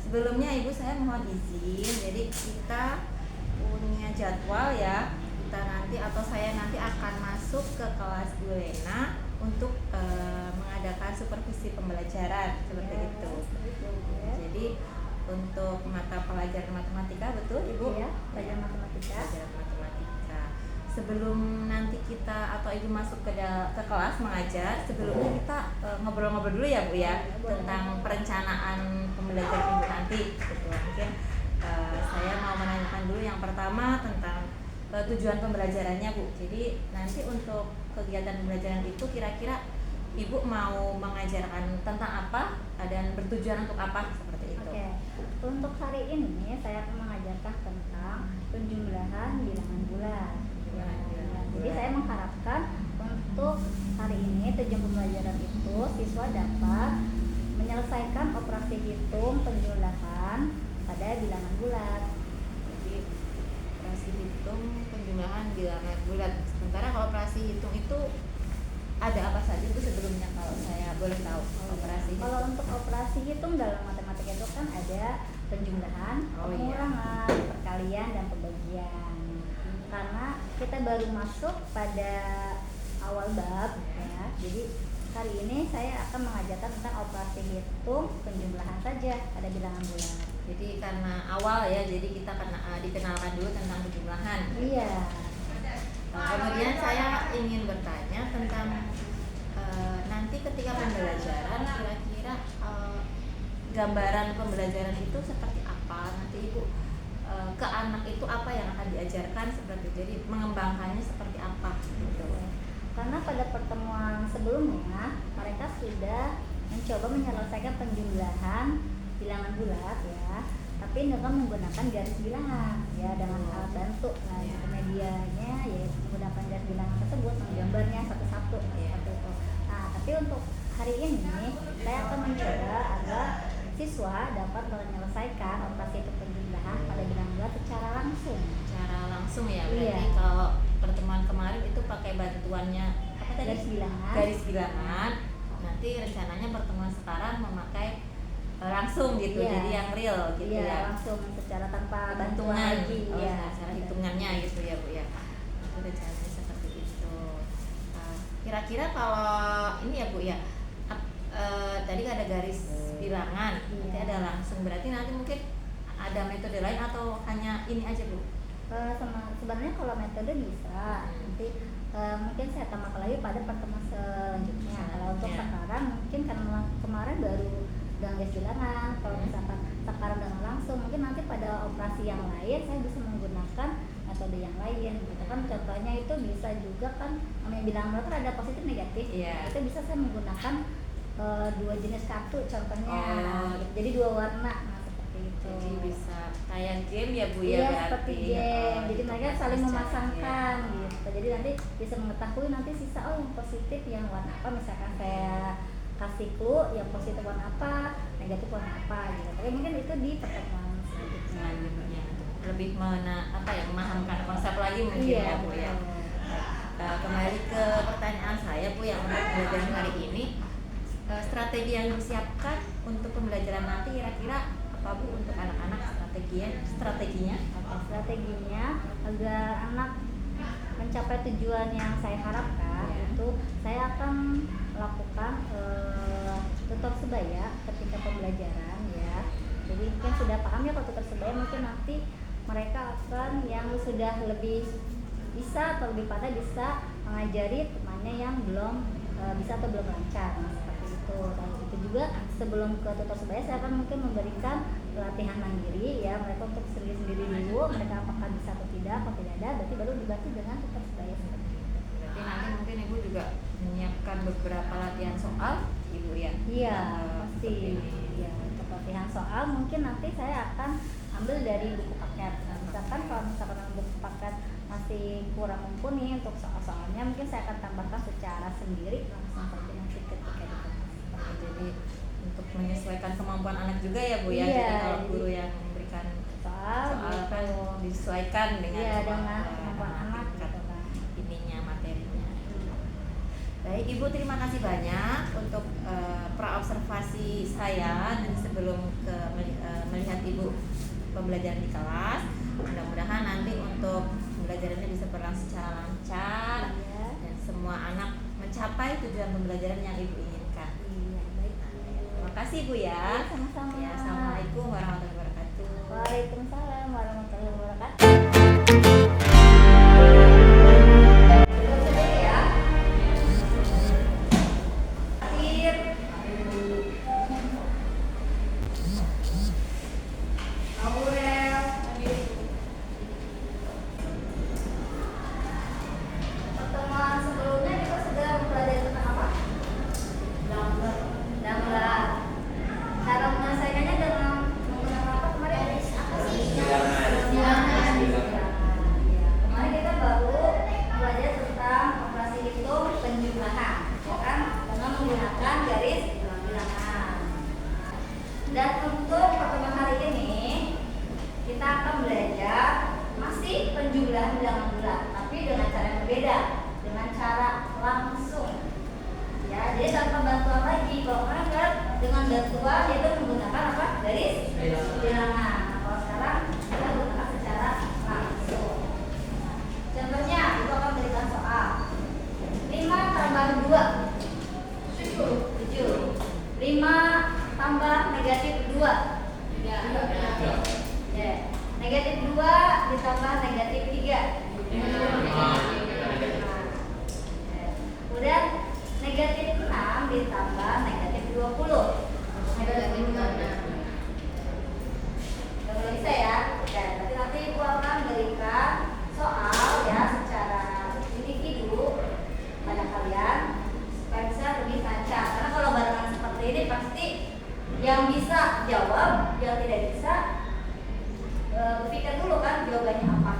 Sebelumnya Ibu saya mohon izin, jadi kita punya jadwal ya. Kita nanti atau saya nanti akan masuk ke kelas Bu Lena untuk mengadakan supervisi pembelajaran seperti itu. Jadi untuk mata pelajaran matematika, betul Ibu? Iya, pelajaran matematika. Pelajaran matematika. Sebelum nanti kita atau Ibu masuk ke kelas mengajar, sebelumnya kita ngobrol-ngobrol dulu ya Bu ya, tentang perencanaan pembelajaran Ibu nanti. Gitu. Mungkin saya mau menanyakan dulu yang pertama tentang tujuan pembelajarannya Bu. Jadi nanti untuk kegiatan pembelajaran itu kira-kira Ibu mau mengajarkan tentang apa dan bertujuan untuk apa seperti itu. Oke. Untuk hari ini saya akan mengajarkan tentang penjumlahan bilangan bulat. Jadi saya mengharapkan untuk hari ini tujuan pembelajaran itu siswa dapat menyelesaikan operasi hitung penjumlahan pada bilangan bulat. Jadi operasi hitung penjumlahan bilangan bulat. Sementara kalau operasi hitung itu ada apa saja itu sebelumnya kalau saya boleh tahu operasi hitung? Kalau untuk operasi hitung dalam matematika itu kan ada penjumlahan, pengurangan, perkalian dan pembagian. Karena kita baru masuk pada awal bab ya, jadi hari ini saya akan mengajarkan tentang operasi hitung penjumlahan saja pada bilangan bulat. Jadi karena awal ya, jadi kita dikenalkan dulu tentang penjumlahan. Iya. Kemudian saya ingin bertanya tentang nanti ketika pembelajaran kira-kira gambaran pembelajaran itu seperti apa? Nanti Ibu ke anak itu apa yang akan diajarkan seperti itu. Jadi mengembangkannya seperti apa gitu. Karena pada pertemuan sebelumnya mereka sudah mencoba menyelesaikan penjumlahan bilangan bulat ya, tapi dengan menggunakan garis bilangan ya, dengan alat bantu. Nah, medianya yaitu menggunakan garis bilangan tersebut, menggambarnya satu-satu seperti itu. Nah, tapi untuk hari ini saya akan mencoba agar siswa dapat menyelesaikan operasi hitung penjumlahan pada bilangan bulat secara langsung. Secara langsung ya, berarti Iya. kalau pertemuan kemarin itu pakai bantuannya apa tadi? Garis bilangan. Garis bilangan. Nanti rencananya pertemuan sekarang memakai langsung gitu, Iya. jadi yang real gitu Iya, ya. langsung secara tanpa bantuan Hitungan, lagi. Ya, secara hitungannya gitu ya Bu ya. Itu rencananya seperti itu. Kira-kira kalau ini ya Bu ya, tadi ada garis bilangan, nanti ada langsung, berarti nanti mungkin ada metode lain atau hanya ini aja Bu? Sebenarnya kalau metode bisa, nanti mungkin saya tambahkan lagi pada pertemuan selanjutnya. Kalau untuk sekarang mungkin karena kemarin baru dengan garis bilangan, kalau misalkan sekarang dengan langsung, mungkin nanti pada operasi yang lain saya bisa menggunakan metode yang lain gitu kan. Contohnya itu bisa juga kan, namanya bilangan bulat ada positif negatif. Iya. Itu bisa saya menggunakan dua jenis kartu contohnya, jadi dua warna. Nah, seperti itu. Jadi bisa kayak game ya Bu ya, Iya, berarti. seperti game. Jadi mereka saling memasangkan ya. gitu. Jadi nanti bisa mengetahui nanti sisa yang positif yang warna apa, misalkan saya kasih clue yang positif warna apa, negatif warna apa gitu. Tapi mungkin itu di pertemuan selanjutnya lebih memahamkan konsep lagi mungkin ya Bu ya. Kembali ke pertanyaan saya Bu yang untuk pembelajaran hari ini, strategi yang disiapkan untuk pembelajaran nanti kira-kira apa Bu untuk anak-anak, strateginya? Strateginya agar anak mencapai tujuan yang saya harapkan itu saya akan melakukan tutor sebaya ketika pembelajaran ya. Jadi mungkin sudah paham ya kalau tutor sebaya, mungkin nanti mereka akan yang sudah lebih bisa atau lebih pandai bisa mengajari temannya yang belum bisa atau belum lancar. Nah, seperti itu. Dan itu juga sebelum ke tutor sebaya saya akan mungkin memberikan pelatihan mandiri ya, mereka untuk sendiri dulu, mereka apakah bisa atau tidak, kalau tidak ada berarti baru dibantu dengan tutor sebaya seperti itu. Berarti nanti mungkin Ibu juga menyiapkan beberapa latihan soal Ibu ya? Iya, pasti. Ya, untuk latihan soal mungkin nanti saya akan ambil dari buku paket. Nah, misalkan kalau buku paket masih kurang mumpuni untuk soal-soalnya, mungkin saya akan tambahkan secara sendiri langsung saja nanti ketika di kelas. Jadi untuk menyesuaikan kemampuan anak juga ya Bu ya. Iya, jadi kalau guru yang memberikan soal kan disesuaikan dengan kemampuan anak gitu kan. Ininya materinya. Baik Ibu, terima kasih banyak untuk praobservasi saya dan sebelum melihat Bu pembelajaran di kelas. Mudah-mudahan nanti untuk pembelajarannya bisa berlangsung secara lancar Iya. dan semua anak mencapai tujuan pembelajaran yang Ibu inginkan. Iya, baik. Terima kasih Bu ya. Sama-sama. Ya, Assalamualaikum warahmatullahi wabarakatuh. Waalaikumsalam warahmatullahi wabarakatuh. Pertemuan sebelumnya kita sudah mempelajari tentang apa? Damlar. Cara menyelesaikannya dengan menggunakan apa kemarin? Apa sih? Bilangan. Ya. Kemarin kita baru belajar tentang operasi hitung penjumlahan, ya kan? Dengan menggunakan garis bilangan. Dan untuk pertemuan hari ini kita akan belajar masih penjumlahan bilangan bulat, tapi dengan cara yang berbeda, dengan cara langsung. Ya, jadi tanpa bantuan lagi. Kalau kemarin kan dengan bantuan yaitu menggunakan apa? Garis bilangan. Nah, kalau sekarang kita gunakan secara langsung. Contohnya itu akan memberikan soal 5 tambah 2 7. 5 tambah negatif 2 ya. Negatif 2 ditambah negatif 3 kemudian negatif 6 ditambah negatif 20. Negatif 6. Kalau bisa ya. Oke, berarti nanti Ibu akan berikan soal ya secara individu pada kalian supaya bisa lebih lancar. Karena kalau barengan seperti ini pasti yang bisa jawab, yang tidak bisa berpikir dulu kan jawabannya apa.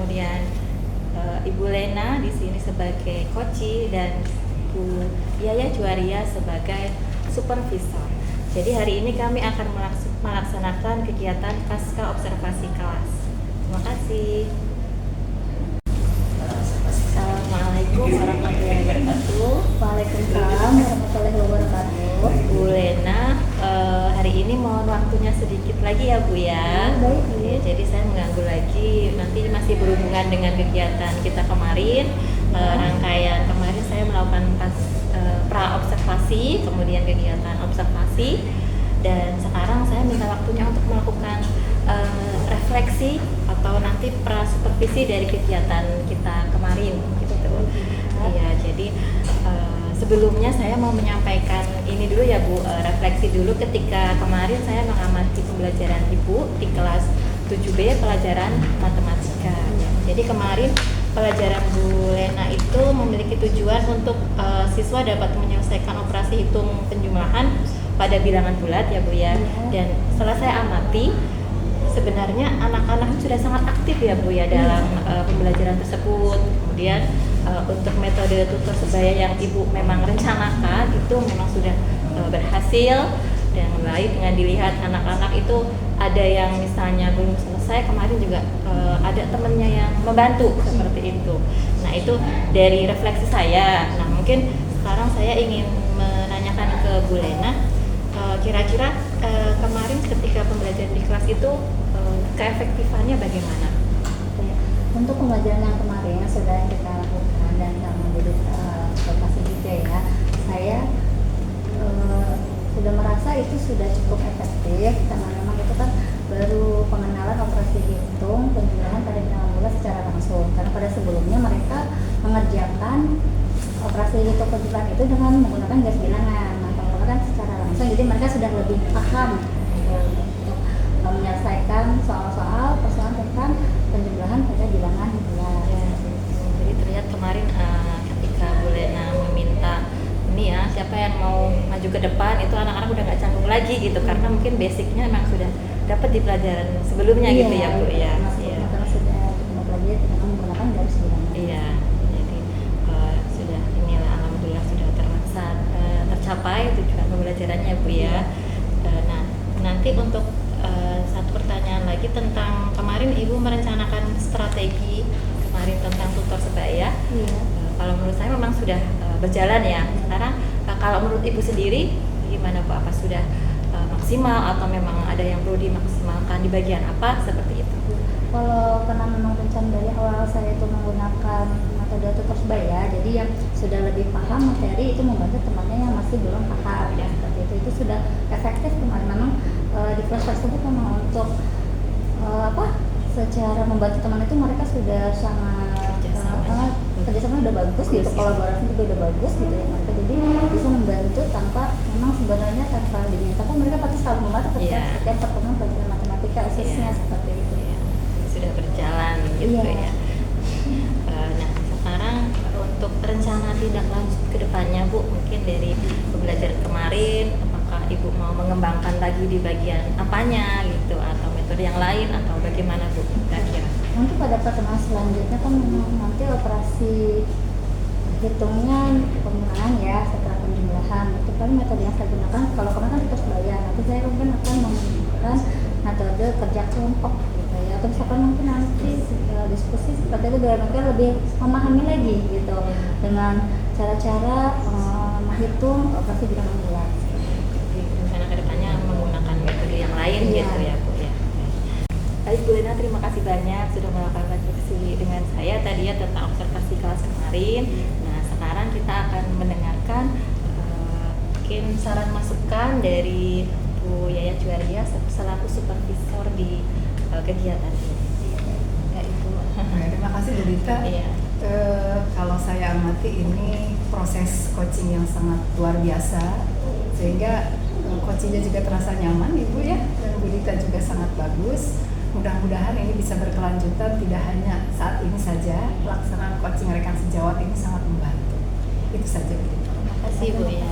kemudian Ibu Lena di sini sebagai koci dan Bu Yaya Juwaria sebagai supervisor. Jadi hari ini kami akan melaksanakan kegiatan pasca observasi kelas. Terima kasih. Assalamualaikum warahmatullahi wabarakatuh. Waalaikumsalam warahmatullahi wabarakatuh. Bu Lena, hari ini mohon waktunya sedikit lagi ya Bu ya. Baik, Bu. Ya, jadi saya mengganggu lagi, nanti masih berhubungan dengan kegiatan kita kemarin. Rangkaian kemarin saya melakukan pra-observasi, kemudian kegiatan observasi, dan sekarang saya minta waktunya untuk melakukan refleksi atau nanti pra-supervisi dari kegiatan kita kemarin gitu. Iya, jadi sebelumnya saya mau menyampaikan ini dulu ya Bu, refleksi dulu ketika kemarin saya mengamati pembelajaran Ibu di kelas 7B pelajaran matematika. Jadi kemarin pelajaran Bu Lena itu memiliki tujuan untuk siswa dapat menyelesaikan operasi hitung penjumlahan pada bilangan bulat ya Bu ya. Dan setelah saya amati, sebenarnya anak-anak sudah sangat aktif ya Bu ya dalam pembelajaran tersebut. Kemudian untuk metode tutor sebaya yang Ibu memang rencanakan itu memang sudah berhasil. Dan mulai dengan dilihat anak-anak itu ada yang misalnya belum selesai, kemarin juga ada temennya yang membantu seperti itu. Nah itu dari refleksi saya. Nah mungkin sekarang saya ingin menanyakan ke Bu Lena, kira-kira kemarin ketika pembelajaran di kelas itu keefektifannya bagaimana? Untuk pembelajaran yang kemarin sudah kita lakukan dan menjadi observasi juga ya, saya sudah merasa itu sudah cukup efektif karena memang itu kan baru pengenalan operasi hitung penjumlahan pada bilangan bulat secara langsung, karena pada sebelumnya mereka mengerjakan operasi hitung penjumlahan itu dengan menggunakan gas bilangan. Nah, kalau kan secara langsung jadi mereka sudah lebih paham untuk menyelesaikan soal-soal persoalan tentang penjumlahan pada bilangan bulat. Jadi terlihat kemarin ketika Bu Lena meminta ini ya, siapa yang mau maju ke depan, itu anak-anak udah nggak canggung lagi gitu, karena mungkin basicnya memang sudah dapat di pelajaran sebelumnya gitu ya Bu ya. Karena sudah belajar dengan menggunakan garis bilangan. Iya, jadi sudah inilah alhamdulillah sudah tercapai tujuan pembelajarannya Bu ya. Nah nanti untuk satu pertanyaan lagi tentang kemarin Ibu merencanakan strategi kemarin tentang tutor sebaya. Iya. Kalau menurut saya memang sudah berjalan ya. Sekarang kalau menurut Ibu sendiri gimana Bu? Apa sudah maksimal atau memang ada yang perlu dimaksimalkan di bagian apa seperti itu? Kalau karena memang rencana dari awal saya itu menggunakan metode tutor sebaya, jadi yang sudah lebih paham materi itu membantu temannya yang masih belum paham ya, seperti itu sudah efektif kemarin. Memang di kelas tersebut memang untuk secara membantu teman itu mereka sudah sangat kerjasama udah bagus gitu, kolaborasi juga udah bagus gitu ya, mereka jadi bisa membantu tanpa memang sebenarnya tanpa diminta mereka pasti selalu membantu ketika setiap pertemuan pelajaran matematika khususnya seperti itu ya. Sudah berjalan gitu ya. Nah sekarang untuk rencana tindak lanjut ke depannya Bu, mungkin dari pembelajaran kemarin apakah Ibu mau mengembangkan lagi di bagian apanya gitu, atau metode yang lain, atau bagaimana Bu kira-kira? Nanti pada pertemuan selanjutnya kan nanti operasi hitungnya pengurangan ya setelah penjumlahan, itu kan metode yang saya gunakan. Kalau kemarin kan tutor sebaya, nanti saya mungkin akan menggunakan metode kerja kelompok gitu ya, atau misalkan mungkin nanti diskusi seperti itu biar mereka lebih memahami lagi gitu dengan cara-cara menghitung operasi bilangan bulat. Rencana kedepannya menggunakan metode yang lain gitu ya Bu ya. Baik Bu Lena, terima kasih banyak sudah melakukan refleksi dengan saya tadi ya tentang observasi kelas kemarin. Nah sekarang kita akan mendengarkan mungkin saran masukan dari Bu Yaya Juwaria selaku supervisor di kegiatan ini. Ya Ibu. Terima kasih Bu Dita. Iya. Kalau saya amati ini proses coaching yang sangat luar biasa, sehingga coachingnya juga terasa nyaman Ibu ya, dan Bu Dita juga sangat bagus. Mudah-mudahan ini bisa berkelanjutan, tidak hanya saat ini saja. Pelaksanaan coaching rekan sejawat ini sangat membantu. Itu saja Bu Dita. Terima kasih Bu ya.